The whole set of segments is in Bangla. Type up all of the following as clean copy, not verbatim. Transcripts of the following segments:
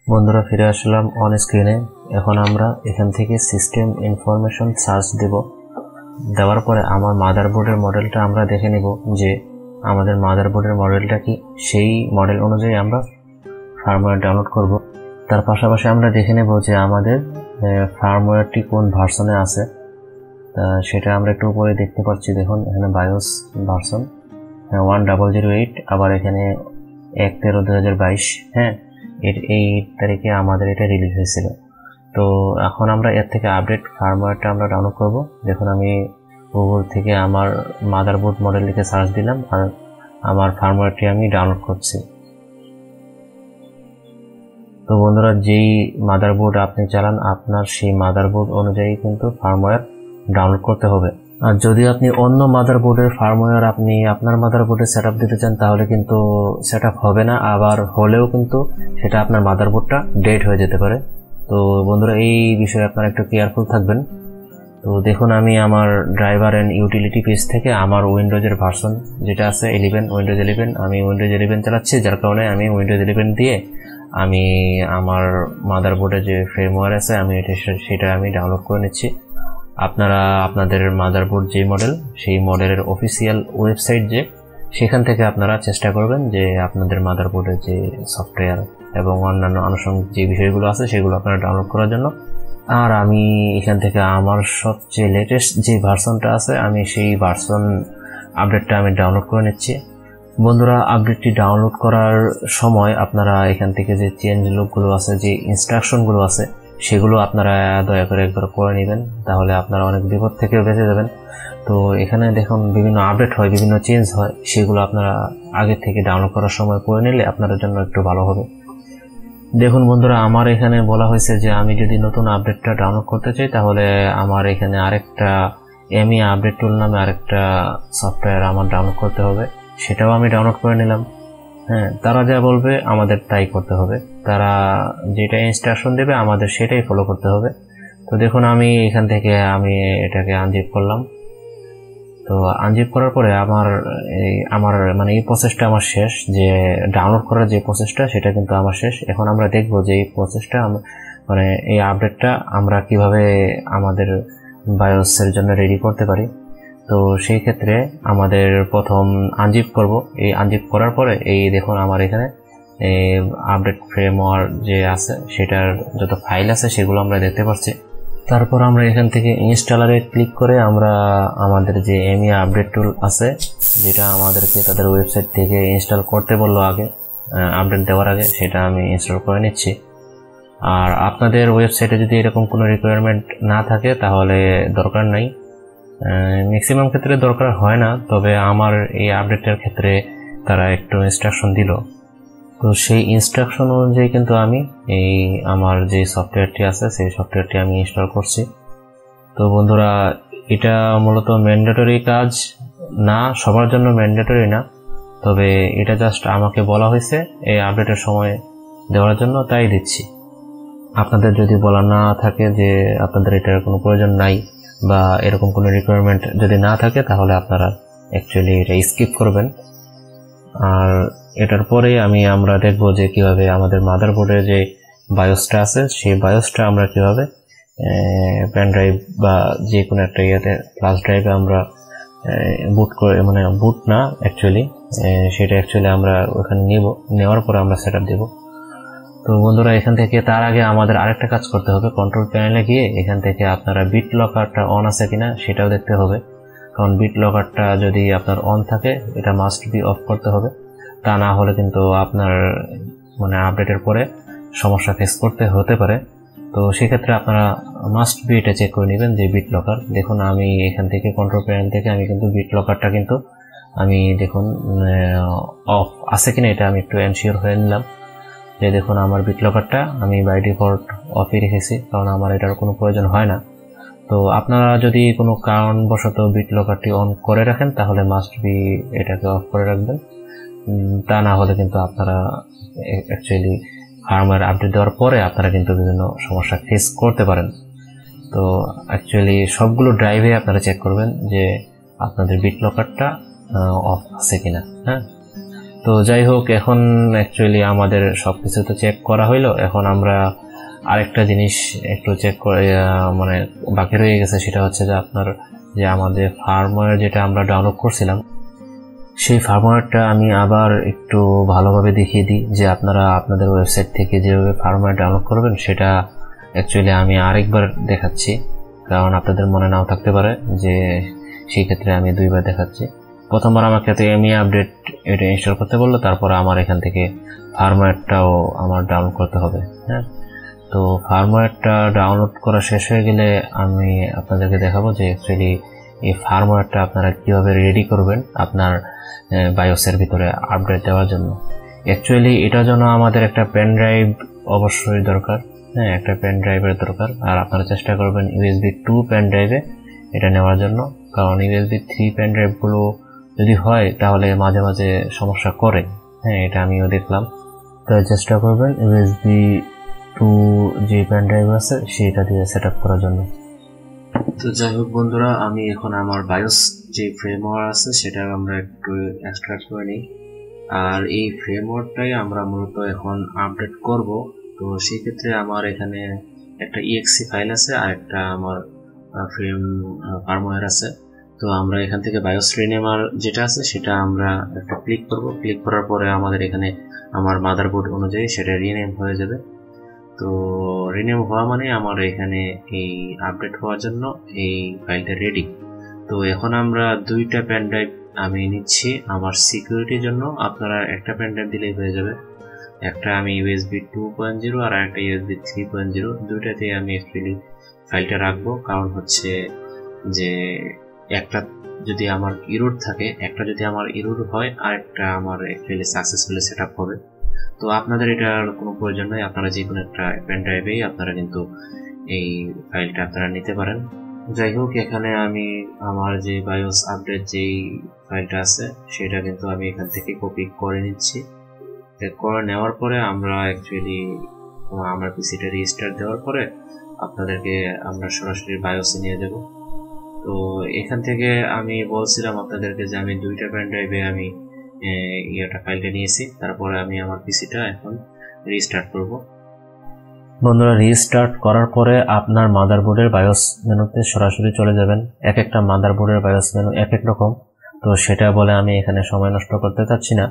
বন্ধুরা ফিরে আসলাম অন স্ক্রিনে। এখন আমরা এখান থেকে সিস্টেম ইনফরমেশন সার্চ দেব। দেওয়ার পরে আমার মাদারবোর্ডের মডেলটা আমরা দেখে নেব যে আমাদের মাদারবোর্ডের মডেলটা কি, সেই মডেল অনুযায়ী আমরা ফার্মওয়্যার ডাউনলোড করব। তার পাশাপাশি আমরা দেখে নেব যে আমাদের ফার্মওয়্যারটি কোন ভার্সনে আছে। সেটা আমরা একটু উপরে দেখতে পাচ্ছি, দেখুন এখানে বায়োস ভার্সন 1008, আবার এখানে 1/13/2022। হ্যাঁ, এই তারিখে আমাদের এটা রিলিজ হয়েছিল। তো এখন আমরা এর থেকে আপডেট ফার্মওয়্যারটা আমরা ডাউনলোড করব। দেখুন আমি গুগল থেকে আমার মাদারবোর্ড মডেল লিখে সার্চ দিলাম আর আমার ফার্মওয়্যারটি আমি ডাউনলোড করছি। তো বন্ধুরা, যেই মাদারবোর্ড আপনি চালান আপনার সেই মাদারবোর্ড অনুযায়ী কিন্তু ফার্মওয়্যার ডাউনলোড করতে হবে। আর যদি আপনি অন্য মাদারবোর্ডের ফার্মওয়্যার আপনি আপনার মাদারবোর্ডে সেটআপ দিতে চান তাহলে কিন্তু সেটআপ হবে না, আবার হলেও কিন্তু সেটা আপনার মাদারবোর্ডটা ডেড হয়ে যেতে পারে। তো বন্ধুরা, এই বিষয়ে আপনারা একটু কেয়ারফুল থাকবেন। তো দেখুন আমি আমার ড্রাইভার এন্ড ইউটিলিটি পেজ থেকে আমার উইন্ডোজের ভার্সন যেটা আছে উইন্ডোজ 11, আমি উইন্ডোজ 11 চালাচ্ছি, যার কারণে আমি উইন্ডোজ 11 দিয়ে আমি আমার মাদারবোর্ডে যে ফার্মওয়্যার আছে আমি সেটা আমি ডাউনলোড করে নিচ্ছি। আপনারা আপনাদের মাদারবোর্ড যে মডেল সেই মডেলের অফিসিয়াল ওয়েবসাইট যে সেখান থেকে আপনারা চেষ্টা করবেন যে আপনাদের মাদারবোর্ডের যে সফটওয়্যার এবং অন্যান্য আনুষঙ্গিক যে বিষয়গুলো আছে সেগুলো আপনারা ডাউনলোড করার জন্য। আর আমি এখান থেকে আমার সবচেয়ে লেটেস্ট যে ভার্সনটা আছে আমি সেই ভার্সন আপডেটটা আমি ডাউনলোড করে নিচ্ছি। বন্ধুরা, আপডেটটি ডাউনলোড করার সময় আপনারা এখান থেকে যে চেঞ্জ লুকগুলো আছে, যে ইনস্ট্রাকশনগুলো আছে সেগুলো আপনারা দয়া করে একবার করে নেবেন, তাহলে আপনারা অনেক বিপদ থেকে বেঁচে যাবেন। তো এখানে দেখুন বিভিন্ন আপডেট হয়, বিভিন্ন চেঞ্জ হয়, সেগুলো আপনারা আগে থেকে ডাউনলোড করার সময় করে নিলে আপনাদের জন্য একটু ভালো হবে। দেখুন বন্ধুরা, আমার এখানে বলা হয়েছে যে আমি যদি নতুন আপডেটটা ডাউনলোড করতে চাই তাহলে আমার এখানে আরেকটা এমই আপডেট টুল নামে আরেকটা সফটওয়্যার আমার ডাউনলোড করতে হবে। সেটাও আমি ডাউনলোড করে নিলাম। হ্যাঁ, তারা যা বলবে আমাদের তাই করতে হবে, তারা যেটা ইনস্ট্রাকশন দেবে আমাদের সেটাই ফলো করতে হবে। তো দেখুন আমি এখান থেকে আমি এটাকে আনজিপ করলাম। তো আনজিপ করার পরে আমার মানে এই প্রসেসটা আমার শেষ, যে ডাউনলোড করার যে প্রসেসটা সেটা কিন্তু আমার শেষ। এখন আমরা দেখব যে এই প্রসেসটা মানে এই আপডেটটা আমরা কিভাবে আমাদের বায়োসের জন্য রেডি করতে পারি। তো সেই ক্ষেত্রে আমাদের প্রথম আনজিপ করব। এই আনজিপ করার পরে এই দেখুন আমার এখানে আপডেট ফ্রেমওয়্যার যে আছে সেটার যত ফাইল আছে সেগুলো আমরা দেখতে পাচ্ছি। তারপর আমরা এখান থেকে ইনস্টলারে ক্লিক করে আমরা আমাদের যে এমই আপডেট টুল আছে যেটা আমাদেরকে তাদের ওয়েবসাইট থেকে ইনস্টল করতে বললো আগে আপডেট দেওয়ার আগে, সেটা আমি ইনস্টল করে নিচ্ছি। আর আপনাদের ওয়েবসাইটে যদি এরকম কোনো রিকোয়ারমেন্ট না থাকে তাহলে দরকার নাই, ম্যাক্সিমাম ক্ষেত্রে দরকার হয় না, তবে আমার এই আপডেটের ক্ষেত্রে তারা একটু ইনস্ট্রাকশন দিল। তো সেই ইনস্ট্রাকশন অনুযায়ী কিন্তু আমি এই আমার যে সফটওয়্যারটি আছে সেই সফটওয়্যারটি আমি ইনস্টল করছি। তো বন্ধুরা, এটা মূলত ম্যান্ডেটরি কাজ না, সবার জন্য ম্যান্ডেটরি না, তবে এটা জাস্ট আমাকে বলা হয়েছে এই আপডেটের সময় দেওয়ার জন্য, তাই দিচ্ছি। আপনাদের যদি বলা না থাকে যে আপনাদের এটার কোনো প্রয়োজন নাই বা এরকম কোনো রিকোয়ারমেন্ট যদি না থাকে তাহলে আপনারা অ্যাকচুয়ালি এটা স্কিপ করবেন। আর এটার পরে আমরা দেখব যে কিভাবে আমাদের মাদারবোর্ডে যে বায়োসটা আছে সেই বায়োসটা আমরা কিভাবে পেন ড্রাইভ বা যে কোনো একটা ফ্ল্যাশ ড্রাইভে আমরা বুট করে, মানে বুট না অ্যাকচুয়ালি, সেটা অ্যাকচুয়ালি আমরা ওখানে নেওয়ার পরে আমরা সেটআপ দেব। তো বন্ধুরা, এখান থেকে তার আগে আমাদের আরেকটা কাজ করতে হবে। কন্ট্রোল প্যানেলে গিয়ে এখান থেকে আপনারা বিট লকারটা অন আছে কিনা সেটাও দেখতে হবে, কারণ বিট লকারটা যদি আপনার অন থাকে এটা মাস্ট বি অফ করতে হবে, তা না হলে কিন্তু আপনার মানে আপডেটের পরে সমস্যা ফেস করতে হতে পারে। তো সেক্ষেত্রে আপনারা মাস্ট বি এটা চেক করে নেবেন যে বিট লকার। দেখুন আমি এখান থেকে কন্ট্রোল প্যানেল থেকে আমি কিন্তু বিট লকারটা কিন্তু আমি দেখুন অফ আছে কিনা এটা আমি একটু এনশিওর হয়ে নিলাম। যে দেখুন আমার বিট লকারটা আমি বাই ডিফল্ট অফই রেখেছি, কারণ আমার এটার কোনো প্রয়োজন হয় না। তো আপনারা যদি কোনো কারণবশত বিট লকারটি অন করে রাখেন তাহলে মাস্ট বি এটাকে অফ করে রাখবেন, তা না হলে কিন্তু আপনারা অ্যাকচুয়ালি ফার্মওয়্যার আপডেট দেওয়ার পরে আপনারা কিন্তু বিভিন্ন সমস্যা ফেস করতে পারেন। তো অ্যাকচুয়ালি সবগুলো ড্রাইভে আপনারা চেক করবেন যে আপনাদের বিট লকারটা অফ আছে কিনা। হ্যাঁ, তো যাই হোক, এখন অ্যাকচুয়ালি আমাদের সবকিছু তো চেক করা হইলো। এখন আমরা আরেকটা জিনিস একটু চেক করে মানে বাকি রয়ে গেছে, সেটা হচ্ছে যে আপনার যে আমাদের ফার্মওয়্যার যেটা আমরা ডাউনলোড করছিলাম, সেই ফার্মওয়্যারটা আমি আবার একটু ভালোভাবে দেখিয়ে দিই যে আপনারা আপনাদের ওয়েবসাইট থেকে যেভাবে ফার্মওয়্যার ডাউনলোড করবেন সেটা অ্যাকচুয়ালি আমি আরেকবার দেখাচ্ছি, কারণ আপনাদের মনে নাও থাকতে পারে, যে সেই ক্ষেত্রে আমি দুইবার দেখাচ্ছি। প্রথমবার আমাকে এমই আপডেট এটা ইনস্টল করতে বললো, তারপরে আমার এখান থেকে ফার্মওয়্যারটাও আমার ডাউনলোড করতে হবে। হ্যাঁ, তো ফার্মওয়্যারটা ডাউনলোড করা শেষ হয়ে গেলে আমি আপনাদেরকে দেখাবো যে অ্যাকচুয়ালি এই ফার্মওয়্যারটা আপনারা কীভাবে রেডি করবেন আপনার বায়োসের ভিতরে আপডেট দেওয়ার জন্য। অ্যাকচুয়ালি এটার জন্য আমাদের একটা পেন ড্রাইভ অবশ্যই দরকার। হ্যাঁ, একটা পেন ড্রাইভের দরকার, আর আপনারা চেষ্টা করবেন USB 2 পেন ড্রাইভে এটা নেওয়ার জন্য, কারণ USB 3 পেন ড্রাইভগুলো যদি হয় তাহলে মাঝে মাঝে সমস্যা করে। হ্যাঁ, এটা আমিও দেখলাম। তাই চেষ্টা করবেন USB 2 যে পেন ড্রাইভ আছে সেটা দিয়ে সেট আপ করার জন্য। তো যাই হোক বন্ধুরা, আমি এখন আমার বায়োস যে ফ্রেমওয়্যার আছে সেটা আমরা একটু এক্সট্রাক্ট করে নিই, আর এই ফ্রেমওয়্যারটাই আমরা মূলত এখন আপডেট করব। তো সেই ক্ষেত্রে আমার এখানে একটা exe ফাইল আছে আর একটা আমার ফার্মওয়্যার আছে। তো আমরা এখান থেকে বায়োস রিনেমার যেটা আছে সেটা আমরা একটা ক্লিক করব। ক্লিক করার পরে আমাদের এখানে আমার মাদারবোর্ড অনুযায়ী সেটা রিনেম হয়ে যাবে। তো রিনেম হওয়া মানে আমার এখানে এই আপডেট হওয়ার জন্য এই ফাইলটা রেডি। তো এখন আমরা দুইটা পেন ড্রাইভ আমি নিচ্ছি আমার সিকিউরিটির জন্য। আপনারা একটা পেন ড্রাইভ দিলেই হয়ে যাবে। একটা আমি USB 2.0 আর একটা USB 3.0, দুইটাতে আমি অ্যাকচুয়ালি ফাইলটা রাখবো। কারণ হচ্ছে যে একটা যদি আমার ইরোর থাকে, একটা যদি আমার ইরোর হয়, আর একটা আমার অ্যাকচুয়ালি সাকসেসফুলি সেট আপ হবে। তো আপনাদের এটার কোনো প্রয়োজন নেই, আপনারা যে কোনো একটা পেন ড্রাইভেই আপনারা কিন্তু এই ফাইলটা আপনারা নিতে পারেন। যাই হোক, এখানে আমি আমার যে বায়োস আপডেট যেই ফাইলটা আছে সেটা কিন্তু আমি এখান থেকে কপি করে নিচ্ছি। করে নেওয়ার পরে আমরা অ্যাকচুয়ালি আমার পিসিটা রিস্টার্ট দেওয়ার পরে আপনাদেরকে আমরা সরাসরি বায়োসে নিয়ে যাব। তো এখান থেকে আমি বলছিলাম আপনাদেরকে যে আমি দুইটা পেন ড্রাইভে আমি ফাইলটা নিয়েছি, তারপরে আমি আমার পিসিটা এখন রিস্টার্ট করব। বন্ধুরা, রিস্টার্ট করার পরে আপনার মাদারবোর্ডের বায়োস মেনুতে সরাসরি চলে যাবেন। এক একটা মাদারবোর্ডের বায়োস মেনু এক এক রকম, তো সেটা বলে আমি এখানে সময় নষ্ট করতে চাচ্ছি না।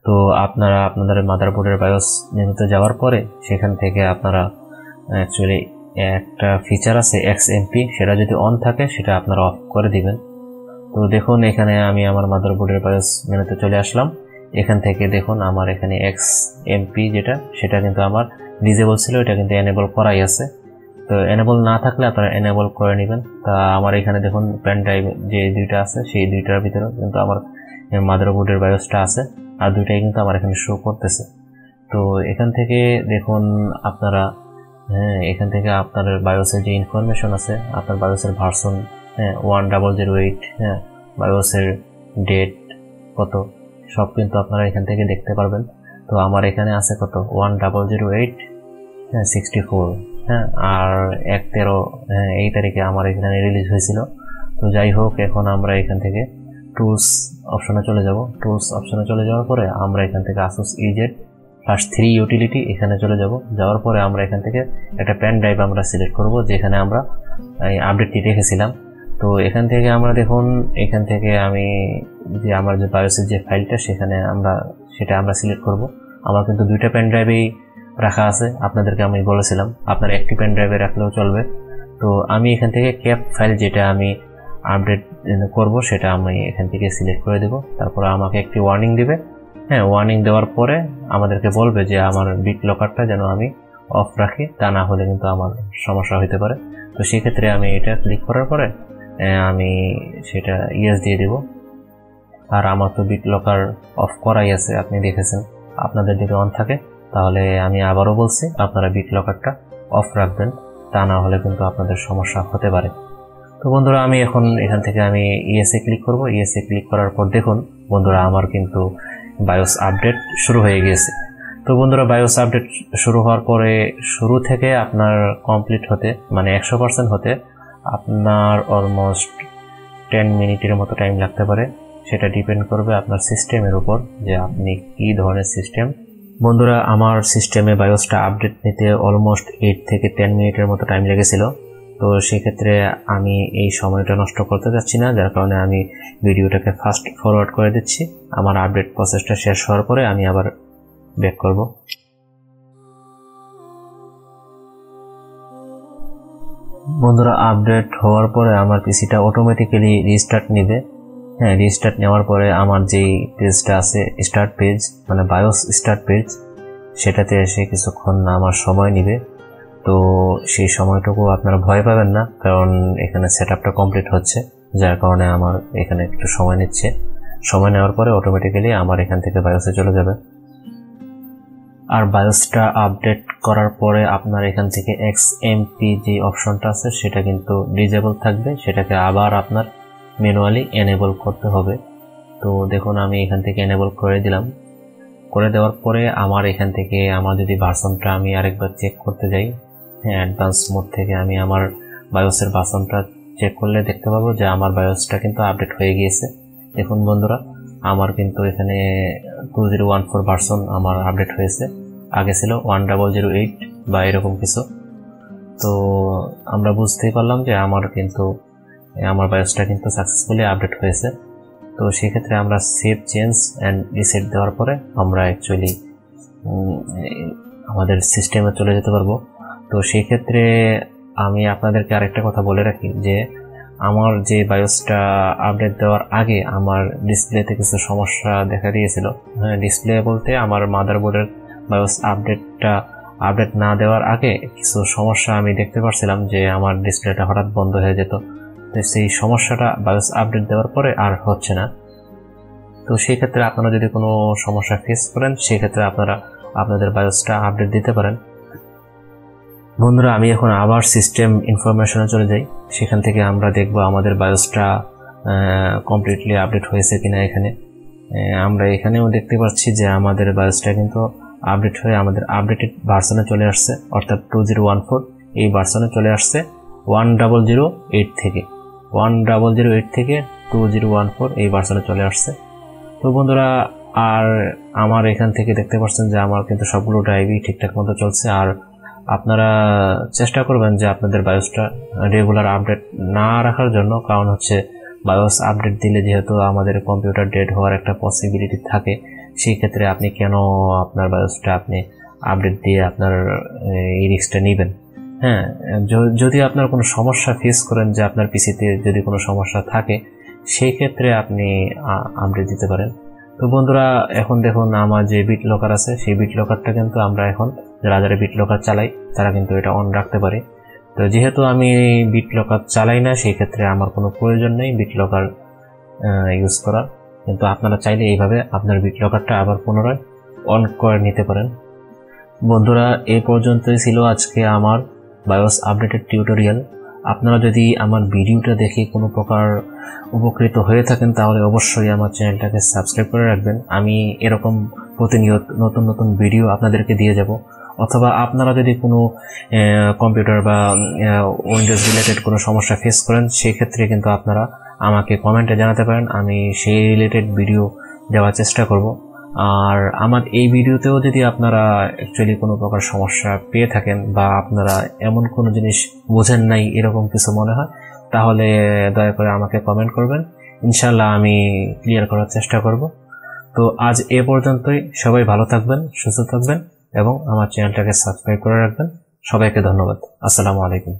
তো আপনারা আপনাদের মাদারবোর্ডের বায়োস মেনুতে যাওয়ার পরে সেখান থেকে আপনারা অ্যাকচুয়ালি একটা ফিচার আছে XMP, সেটা যদি অন থাকে সেটা আপনারা অফ করে দিবেন। তো দেখুন, এখানে আমি আমার মাদারবোর্ডের বায়োস মেনুতে চলে আসলাম। এখান থেকে দেখুন আমার এখানে XMP যেটা সেটা কিন্তু আমার ডিজেবল ছিল, এটা কিন্তু এনেবল করাই আছে। তো এনেবল না থাকলে আপনারা এনেবল করে নেবেন। তা আমার এখানে দেখুন পেন ড্রাইভ যে দুইটা আছে সেই দুইটার ভিতরে কিন্তু আমার মাদারবোর্ডের বায়োসটা আছে, আর দুইটাই কিন্তু আমার এখানে শো করতেছে। তো এখান থেকে দেখুন আপনারা, এখান থেকে আপনার বায়োসের যে ইনফরমেশন আছে, আপনার বায়োসের ভার্সন 1008, বায়োসের ডেট কত, সব কিন্তু আপনারা এখান থেকে দেখতে পারবেন। তো আমার এখানে আছে কত 1008/64, আর 1/13 এই তারিখে আমার এখানে রিলিজ হয়েছিল। তো যাই হোক, এখন আমরা এখান থেকে টুলস অপশনে চলে যাব। টুলস অপশনে চলে যাওয়ার পরে আমরা এখান থেকে ASUS EZ+3 ইউটিলিটি এখানে চলে যাব। যাওয়ার পরে আমরা এখান থেকে একটা পেন ড্রাইভ আমরা সিলেক্ট করব যেখানে আমরা এই আপডেটটি রেখেছিলাম। তো এখান থেকে আমরা দেখুন, এখান থেকে আমি যে আমার যে বায়োসের যে ফাইলটা সেটা আমরা সিলেক্ট করব। আমার কিন্তু দুইটা পেন ড্রাইভেই রাখা আছে, আপনাদেরকে আমি বলেছিলাম আপনারা একটি পেন ড্রাইভে রাখলেও চলবে। তো আমি এখান থেকে ক্যাপ ফাইল যেটা আমি আপডেট করব সেটা আমি এখান থেকে সিলেক্ট করে দেব। তারপর আমাকে একটি ওয়ার্নিং দিবে। ওয়ার্নিং দেওয়ার পরে আমাদেরকে বলবে যে আমার বিট লকারটা যেন আমি অফ রাখি, তা না হলে কিন্তু আমার সমস্যা হতে পারে। তো সেই ক্ষেত্রে আমি এটা ক্লিক করার পরে আমি সেটা ইয়েস দিয়ে দেব। আর আমার তো বিট লকার অফ করাই আছে, আপনি দেখেছেন। আপনাদের যদি অন থাকে তাহলে আমি আবারও বলছি আপনারা বিট লকারটা অফ রাখবেন, তা না হলে কিন্তু আপনাদের সমস্যা হতে পারে। তো বন্ধুরা, আমি এখন এখান থেকে আমি ইএসএ ক্লিক করব। ইএসএ ক্লিক করার পর দেখুন বন্ধুরা, আমার কিন্তু বায়োস আপডেট শুরু হয়ে গিয়েছে। তো বন্ধুরা, বায়োস আপডেট শুরু হওয়ার পরে শুরু থেকে আপনার কমপ্লিট হতে মানে 100% হতে আপনার অলমোস্ট 10 মিনিটের মতো টাইম লাগতে পারে। সেটা ডিপেন্ড করবে আপনার সিস্টেমের উপর যে আপনি কি ধরনের সিস্টেম। বন্ধুরা, আমার সিস্টেমে বায়োসটা আপডেট নিতে অলমোস্ট 8 থেকে 10 মিনিটের মতো টাইম লেগেছিল। তো সেক্ষেত্রে আমি এই সময়টা নষ্ট করতে যাচ্ছি না, যার কারণে আমি ভিডিওটাকে ফাস্ট ফরওয়ার্ড করে দিচ্ছি। আমার আপডেট প্রসেসটা শেষ হওয়ার পরে আমি আবার ব্যাক করব। বন্ধুরা, আপডেট হওয়ার পরে আমার পিসিটা অটোমেটিক্যালি রিস্টার্ট নেবে। হ্যাঁ, রিস্টার্ট নেওয়ার পরে আমার যেই পেজটা আছে স্টার্ট পেজ, মানে বায়োস স্টার্ট পেজ, সেটাতে এসে কিছুক্ষণ আমার সময় নেবে। তো সেই সময়টুকু আপনারা ভয় পাবেন না, কারণ এখানে সেটআপটা কমপ্লিট হচ্ছে, যার কারণে আমার এখানে একটু সময় নিচ্ছে। সময় নেওয়ার পরে অটোমেটিক্যালি আমার এখান থেকে বায়োসে চলে যাবে। আর বায়োসটা আপডেট করার পরে আপনার এখান থেকে XMP যে অপশনটা আছে সেটা কিন্তু ডিজেবল থাকবে, সেটাকে আবার আপনার ম্যানুয়ালি এনেবল করতে হবে। তো দেখুন, আমি এখান থেকে এনেবল করে দিলাম। করে দেওয়ার পরে আমার এখান থেকে আমার যদি ভার্সনটা আমি আরেকবার চেক করতে যাই, হ্যাঁ, অ্যাডভান্স মোড থেকে আমি আমার বায়োসের ভার্সনটা চেক করলে দেখতে পাবো যে আমার বায়োসটা কিন্তু আপডেট হয়ে গিয়েছে। দেখুন বন্ধুরা, আমার কিন্তু এখানে 2014 ভার্সন আমার আপডেট হয়েছে, আগে ছিল 1008 বা এরকম কিছু। তো আমরা বুঝতেই পারলাম যে আমার বায়োসটা কিন্তু সাকসেসফুলি আপডেট হয়েছে। তো সেক্ষেত্রে আমরা সেভ চেঞ্জ অ্যান্ড রিসেট দেওয়ার পরে আমরা অ্যাকচুয়ালি আমাদের সিস্টেমে চলে যেতে পারবো। তো সেই ক্ষেত্রে আমি আপনাদেরকে আরেকটা কথা বলে রাখি যে আমার যে বায়োসটা আপডেট দেওয়ার আগে আমার ডিসপ্লেতে কিছু সমস্যা দেখা দিয়েছিল। হ্যাঁ, ডিসপ্লে বলতে আমার মাদারবোর্ডের বায়োস আপডেট না দেওয়ার আগে কিছু সমস্যা আমি দেখতে পাচ্ছিলাম যে আমার ডিসপ্লেটা হঠাৎ বন্ধ হয়ে যেত। তো সেই সমস্যাটা বায়োস আপডেট দেওয়ার পরে আর হচ্ছে না। তো সেই ক্ষেত্রে আপনারা যদি কোনো সমস্যা ফেস করেন, সেই ক্ষেত্রে আপনারা আপনাদের বায়োসটা আপডেট দিতে পারেন। বন্ধুরা, আমি এখন আবার সিস্টেম ইনফরমেশনে চলে যাই। সেখান থেকে আমরা দেখব আমাদের বায়োসটা কমপ্লিটলি আপডেট হয়েছে কিনা। এখানে আমরা এখানেও দেখতে পাচ্ছি যে আমাদের বায়োসটা কিন্তু আপডেট হয়ে আমাদের আপডেটেড ভার্সনে চলে আসছে, অর্থাৎ 2014 এই ভার্সনে চলে আসছে 1008 থেকে 2014 এই ভার্সনে চলে আসছে। তো বন্ধুরা, আর আমার এখান থেকে দেখতে পাচ্ছেন যে আমার কিন্তু সবগুলো ড্রাইভই ঠিকঠাক মতো চলছে। আর আপনারা চেষ্টা করবেন যে আপনাদের বায়োসটা রেগুলার আপডেট না রাখার জন্য, কারণ হচ্ছে বায়োস আপডেট দিলে যেহেতু আমাদের কম্পিউটার ডেড হওয়ার একটা পসিবিলিটি থাকে, সেই ক্ষেত্রে আপনি কেন আপনার বায়োসটা আপনি আপডেট দিয়ে আপনার এই রিস্কটা নেবেন। হ্যাঁ, যদি আপনার কোনো সমস্যা ফেস করেন, যে আপনার পিসিতে যদি কোনো সমস্যা থাকে, সেই ক্ষেত্রে আপনি আপডেট দিতে পারেন। তো বন্ধুরা, এখন দেখুন আমার যে বিট লকার আছে, সেই বিট লকারটা কিন্তু আমরা এখন যারা বিট লকার চালাই তারা কিন্তু এটা অন রাখতে পারে। তো যেহেতু আমি বিট লকার চালাই না, সেই ক্ষেত্রে আমার কোনো প্রয়োজন নেই বিট লকার ইউজ করার। কিন্তু আপনারা চাইলে এইভাবে আপনার বিট লকারটা আবার পুনরায় অন করে নিতে পারেন। বন্ধুরা, এই পর্যন্তই ছিল আজকে আমার বায়োস আপডেটেড টিউটোরিয়াল। আপনারা যদি আমার ভিডিওটা দেখে কোনো প্রকার উপকৃত হয়ে থাকেন, তাহলে অবশ্যই আমার চ্যানেলটাকে সাবস্ক্রাইব করে রাখবেন। আমি এরকম প্রতিনিয়ত নতুন নতুন ভিডিও আপনাদেরকে দিয়ে যাব। অথবা আপনারা যদি কোনো কম্পিউটার বা উইন্ডোজ রিলেটেড কোনো সমস্যা ফেস করেন, সেই ক্ষেত্রে কিন্তু আপনারা আমাকে কমেন্টে জানাতে পারেন, আমি সেই রিলেটেড ভিডিও দেওয়ার চেষ্টা করব। আর আমার এই ভিডিওতেও যদি আপনারা অ্যাকচুয়ালি কোনো প্রকার সমস্যা পেয়ে থাকেন বা আপনারা এমন কোনো জিনিস বোঝেন নাই এরকম কিছু মনে হয়, তাহলে দয়া করে আমাকে কমেন্ট করবেন, ইনশাল্লাহ আমি ক্লিয়ার করার চেষ্টা করব। তো আজ এ পর্যন্তই। সবাই ভালো থাকবেন, সুস্থ থাকবেন এবং আমার চ্যানেলটাকে সাবস্ক্রাইব করে রাখবেন। সবাইকে ধন্যবাদ। আসসালামু আলাইকুম।